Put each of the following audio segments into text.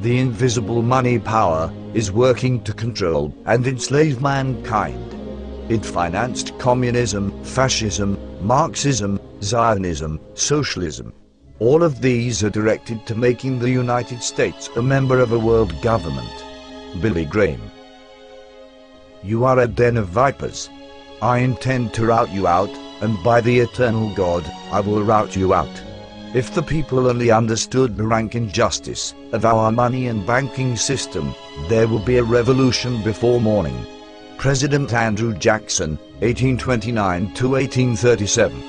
the invisible money power, is working to control and enslave mankind. It financed communism, fascism, Marxism, Zionism, socialism. All of these are directed to making the United States a member of a world government. Billy Graham. You are a den of vipers. I intend to rout you out, and by the eternal God, I will rout you out. If the people only understood the rank injustice of our money and banking system, there will be a revolution before morning. President Andrew Jackson, 1829 to 1837.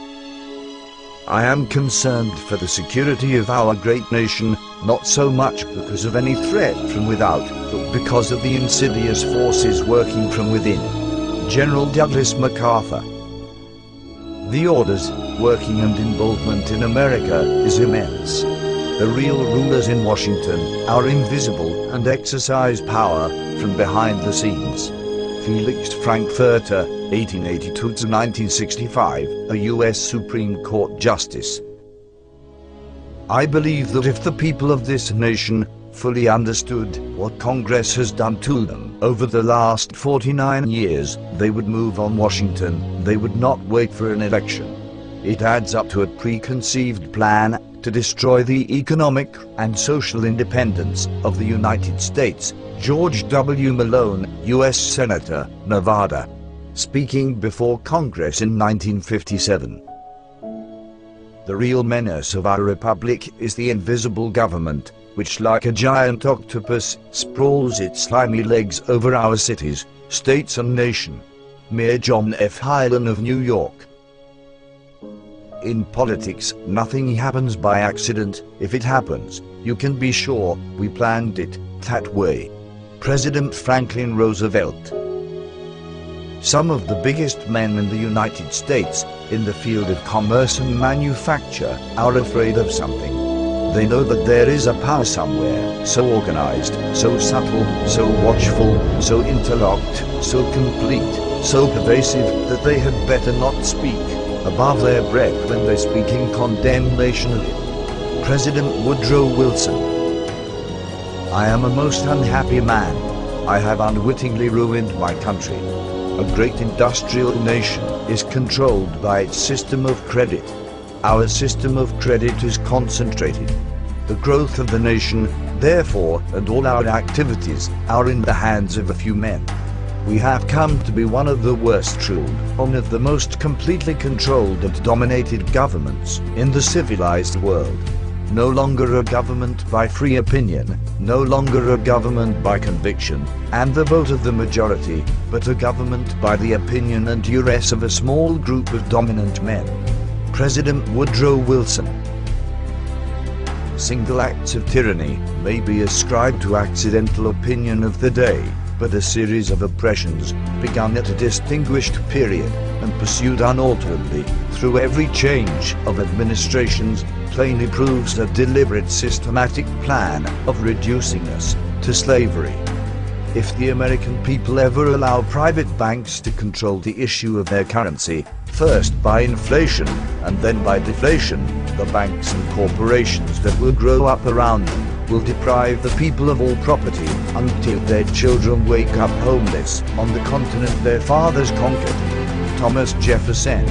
I am concerned for the security of our great nation, not so much because of any threat from without, but because of the insidious forces working from within. General Douglas MacArthur. The orders, working and involvement in America is immense. The real rulers in Washington are invisible and exercise power from behind the scenes. Felix Frankfurter, 1882 to 1965, a U.S. Supreme Court Justice. I believe that if the people of this nation fully understood what Congress has done to them over the last 49 years, they would move on Washington. They would not wait for an election. It adds up to a preconceived plan to destroy the economic and social independence of the United States. George W. Malone, U.S. Senator, Nevada, speaking before Congress in 1957. The real menace of our republic is the invisible government, which like a giant octopus sprawls its slimy legs over our cities, states and nation. Mayor John F. Hylan of New York. In politics, nothing happens by accident. If it happens, you can be sure we planned it that way. President Franklin Roosevelt. Some of the biggest men in the United States, in the field of commerce and manufacture, are afraid of something. They know that there is a power somewhere, so organized, so subtle, so watchful, so interlocked, so complete, so pervasive, that they had better not speak above their breath when they speak in condemnation of it. President Woodrow Wilson. I am a most unhappy man. I have unwittingly ruined my country. A great industrial nation is controlled by its system of credit. Our system of credit is concentrated. The growth of the nation, therefore, and all our activities are in the hands of a few men. We have come to be one of the worst ruled, one of the most completely controlled and dominated governments in the civilized world. No longer a government by free opinion, no longer a government by conviction and the vote of the majority, but a government by the opinion and duress of a small group of dominant men. President Woodrow Wilson. Single acts of tyranny may be ascribed to accidental opinion of the day, but a series of oppressions, begun at a distinguished period and pursued unalterably through every change of administrations, plainly proves a deliberate systematic plan of reducing us to slavery. If the American people ever allow private banks to control the issue of their currency, first by inflation and then by deflation, the banks and corporations that will grow up around them will deprive the people of all property until their children wake up homeless on the continent their fathers conquered. Thomas Jefferson.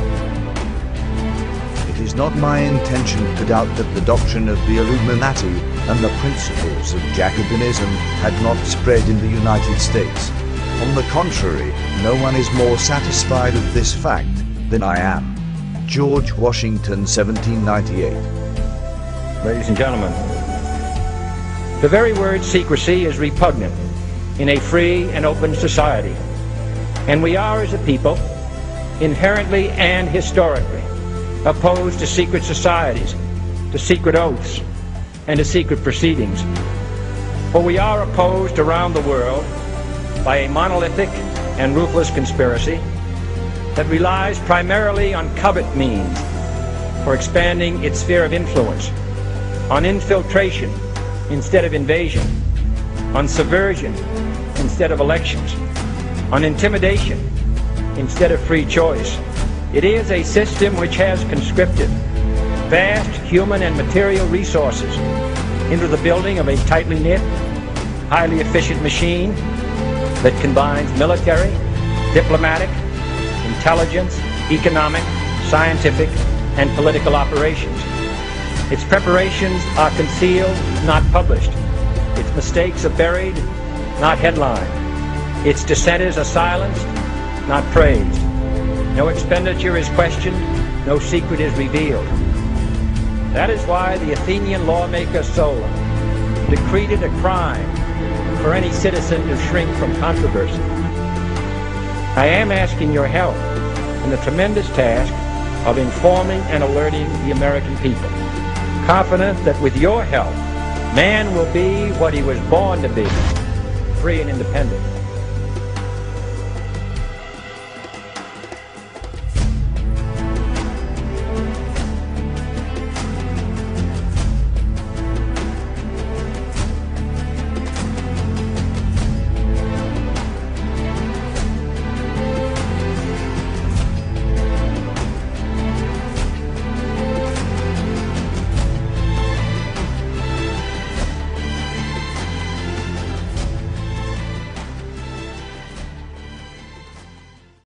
It is not my intention to doubt that the doctrine of the Illuminati and the principles of Jacobinism had not spread in the United States. On the contrary, no one is more satisfied of this fact than I am. George Washington, 1798. Ladies and gentlemen, the very word secrecy is repugnant in a free and open society, and we are, as a people, inherently and historically opposed to secret societies, to secret oaths, and to secret proceedings. For we are opposed around the world by a monolithic and ruthless conspiracy that relies primarily on covert means for expanding its sphere of influence, on infiltration instead of invasion, on subversion instead of elections, on intimidation instead of free choice. It is a system which has conscripted vast human and material resources into the building of a tightly knit highly efficient machine that combines military, diplomatic, intelligence, economic, scientific, and political operations. Its preparations are concealed, not published. Its mistakes are buried, not headlined. Its dissenters are silenced, not praised. No expenditure is questioned, no secret is revealed. That is why the Athenian lawmaker Solon decreed it a crime for any citizen to shrink from controversy. I am asking your help in the tremendous task of informing and alerting the American people, confident that with your help, man will be what he was born to be, free and independent.